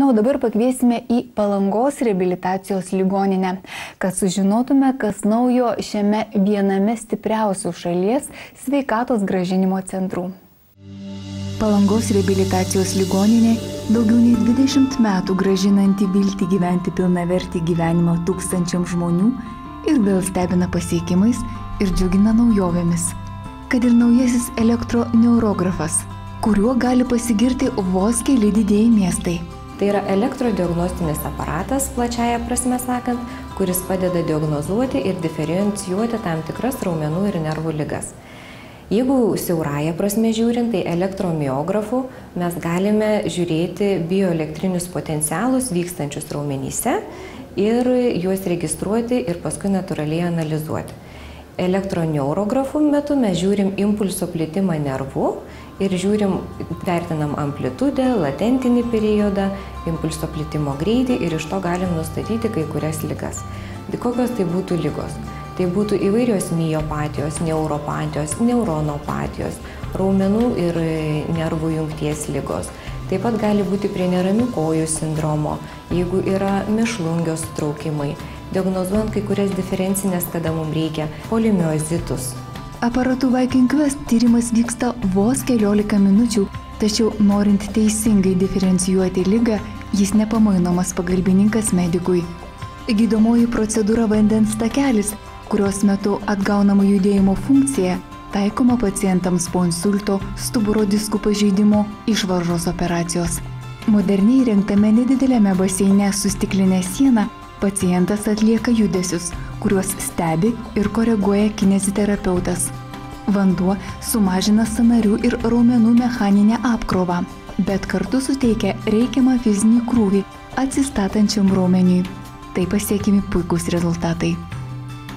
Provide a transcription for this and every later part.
o dabar pakviesime į Palangos reabilitacijos ligoninę, kad sužinotume, kas naujo šiame viename stipriausių šalies sveikatos grąžinimo centrų. Palangos reabilitacijos ligoninė daugiau nei 20 metų grąžinanti viltį gyventi pilnavertį gyvenimą tūkstančiams žmonių ir vėl stebina pasiekimais ir džiugina naujovėmis. Kad ir naujasis elektroneurografas, kuriuo gali pasigirti vos keli didieji miestai. Tai yra elektrodiagnostinis aparatas, plačiaja prasme sakant, kuris padeda diagnozuoti ir diferencijuoti tam tikras raumenų ir nervų ligas. Jeigu siaurąja prasme žiūrint, tai elektromiografu mes galime žiūrėti bioelektrinius potencialus vykstančius raumenyse ir juos registruoti ir paskui natūraliai analizuoti. Elektroneurografu metu mes žiūrim impulso plitimą nervu ir vertinam amplitudę, latentinį periodą, impulso plitimo greitį ir iš to galim nustatyti kai kurias ligas. Kokios tai būtų ligos? Tai būtų įvairios miopatijos, neuropatijos, neuronopatijos, raumenų ir nervų jungties ligos. Taip pat gali būti prie neramių kojų sindromo, jeigu yra mėšlungio sutraukimai, diagnozuojant kai kurias diferencinės, kada mums reikia, polimiozitus. Aparatu Viking Quest tyrimas vyksta vos keliolika minučių, tačiau norint teisingai diferencijuoti ligą, jis nepamainomas pagalbininkas medikui. Gydomoji procedūra vandens takelis, kurios metu atgaunama judėjimo funkcija, taikoma pacientams po insulto, stuburo diskų pažeidimo, išvaržos operacijos. Moderniai įrengtame nedideliame baseine su stiklinė siena pacientas atlieka judesius, kuriuos stebi ir koreguoja kineziterapeutas. Vanduo sumažina sąnarių ir raumenų mechaninę apkrovą, bet kartu suteikia reikiamą fizinį krūvį atsistatančiam raumeniui. Tai pasiekimi puikūs rezultatai.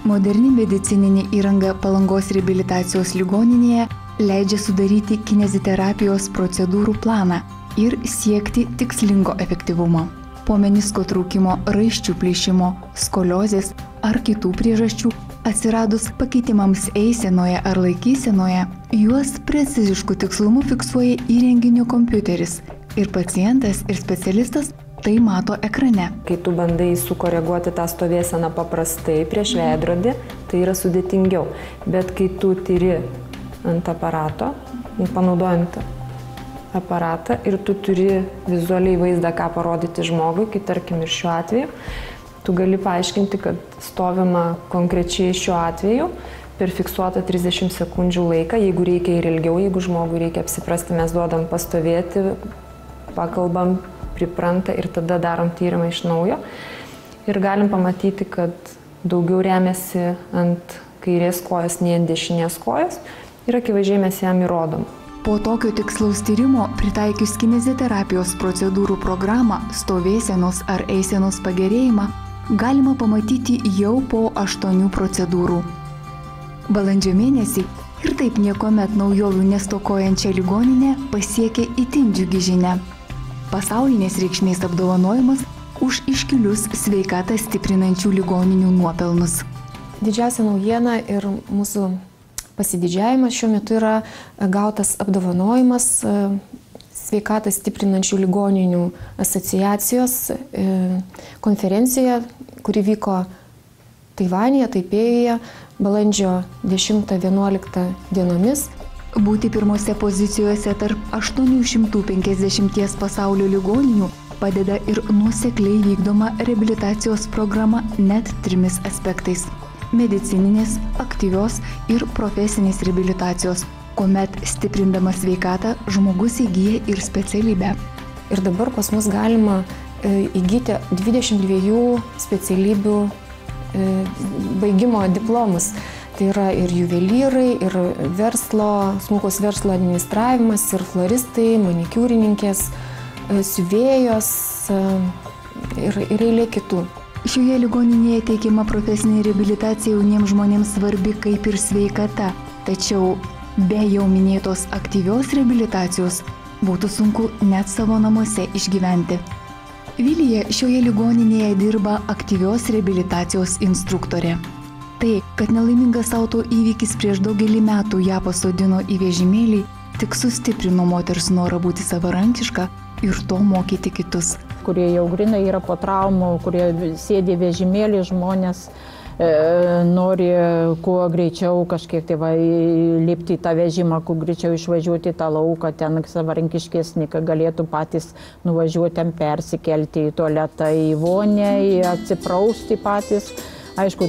Moderni medicininė įranga Palangos reabilitacijos ligoninėje leidžia sudaryti kineziterapijos procedūrų planą ir siekti tikslingo efektyvumo. Po menisko trūkimo, raiščių plyšimo, skoliozės ar kitų priežasčių atsiradus pakeitimams eisenoje ar laikysenoje, juos precizišku tikslumu fiksuoja įrenginio kompiuteris ir pacientas ir specialistas tai mato ekrane. Kai tu bandai sukoreguoti tą stovėseną paprastai prieš veidrodį, tai yra sudėtingiau. Bet kai tu tyri ant aparato, panaudojant aparatą ir tu turi vizualiai vaizdą, ką parodyti žmogui, kaip tarkim ir šiuo atveju, tu gali paaiškinti, kad stovima konkrečiai šiuo atveju per fiksuotą 30 sekundžių laiką, jeigu reikia ir ilgiau, jeigu žmogui reikia apsiprasti, mes duodam pastovėti, pakalbam, pripranta ir tada darom tyrimą iš naujo. Ir galim pamatyti, kad daugiau remiasi ant kairės kojos, nei ant dešinės kojos ir akivaizdžiai mes jam įrodom. Po tokio tikslaus tyrimo, pritaikius kineziterapijos procedūrų programą, stovėsenos ar eisenos pagerėjimą, galima pamatyti jau po 8 procedūrų. Balandžio mėnesį ir taip niekuomet naujovių nestokojančią ligoninę pasiekė itin džiugi žinia. Pasaulinės reikšmės apdovanojimas už iškilius sveikatą stiprinančių ligoninių nuopelnus. Didžiausia naujiena ir mūsų pasididžiavimas šiuo metu yra gautas apdovanojimas sveikatą stiprinančių ligoninių asociacijos konferencijoje, kuri vyko Taivanėje, Taipėjuje, balandžio 10-11 dienomis. Būti pirmose pozicijose tarp 850 pasaulio ligoninių padeda ir nuosekliai vykdoma reabilitacijos programa net 3 aspektais – medicininės, aktyvios ir profesinės reabilitacijos, kuomet stiprindamas sveikatą žmogus įgyja ir specialybę. Ir dabar pas mus galima įgyti 22 specialybių baigimo diplomus. Tai yra ir juvelyrai, ir smulkaus verslo administravimas, ir floristai, manikiūrininkės, siuvėjos ir eilė kitų. Šioje ligoninėje teikiama profesinė reabilitacija jauniems žmonėms svarbi kaip ir sveikata, tačiau be jau minėtos aktyvios reabilitacijos būtų sunku net savo namuose išgyventi. Vilija šioje ligoninėje dirba aktyvios reabilitacijos instruktorė. Tai, kad nelaimingas auto įvykis prieš daugelį metų ją pasodino į vežimėlį, tik sustiprino moters norą būti savarankiška ir to mokyti kitus. kurie jau grinai yra po traumų, kurie sėdi vežimėlį, žmonės nori kuo greičiau kažkiek tai lipti į tą vežimą, kuo greičiau išvažiuoti į tą lauką, ten savarankiškesnį, kad galėtų patys nuvažiuoti, ten persikelti į tualetą, į vonę, atsiprausti patys. Aišku,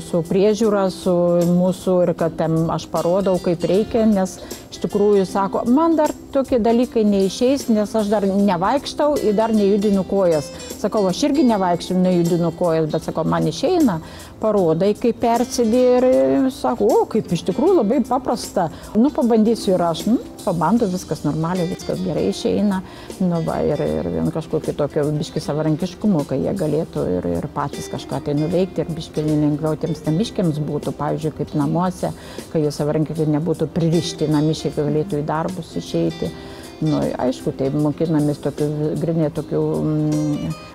su priežiūra, su mūsų ir kad ten aš parodau, kaip reikia, nes iš tikrųjų sako, man dar tokie dalykai neišeis, nes aš dar nevaikštau ir dar nejudinu kojas. Sakau, aš irgi nevaikštau, nejudinu kojas, bet sakau, man išeina, parodai, kaip persidė ir sako, kaip iš tikrųjų labai paprasta. Pabandysiu ir aš, pabandau, viskas normaliai, viskas gerai išeina. Ir vien kažkokį tokio biškį savarankiškumo, kai jie galėtų ir patys kažką tai nuveikti ir biškį lengviau tiems namiškiams būtų, pavyzdžiui, kaip namuose, kai jie savarankiškai nebūtų pririšti namiškiai, kai galėtų į darbus išeiti. Aišku, tai mokinamės grinai tokių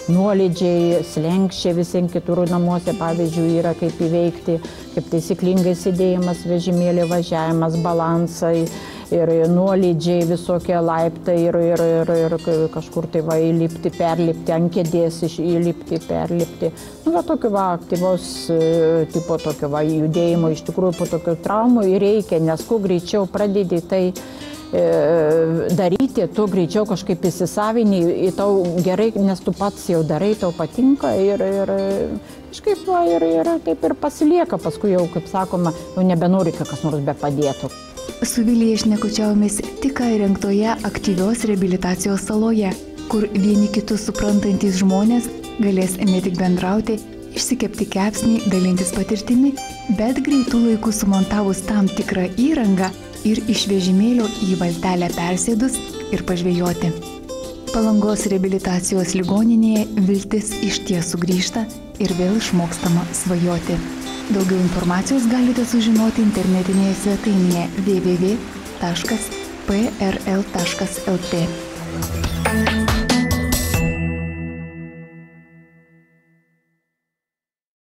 nuolydžiai, slenkščiai visiems kitur namuose, pavyzdžiui, yra kaip įveikti, kaip taisyklingai sėdėjimas, vežimėlį važiavimas, balansai ir nuolydžiai, visokie laiptai ir kažkur tai įlipti, perlipti, ant kėdės įlipti, perlipti. Tokio aktyvaus tipo tokio judėjimo iš tikrųjų po tokių traumų reikia, nes kuo greičiau pradedi tai daryti, tu greičiau kažkaip įsisavini, tau gerai, nes tu pats jau darai, tau patinka ir kažkaip ir taip ir pasilieka, paskui jau, kaip sakoma, jau nebenori, kad kas nors be padėtų. Su Vilija šnekučiavomės tik ką įrengtoje aktyvios reabilitacijos saloje, kur vieni kitus suprantantys žmonės galės ne tik bendrauti, išsikepti kepsnį, dalintis patirtimi, bet greitų laikų sumontavus tam tikrą įrangą ir iš vežimėlio į valtelę persėdus ir pažvejoti. Palangos reabilitacijos ligoninėje viltis išties sugrįžta ir vėl išmokstama svajoti. Daugiau informacijos galite sužinoti internetinėje svetainėje www.prl.lt.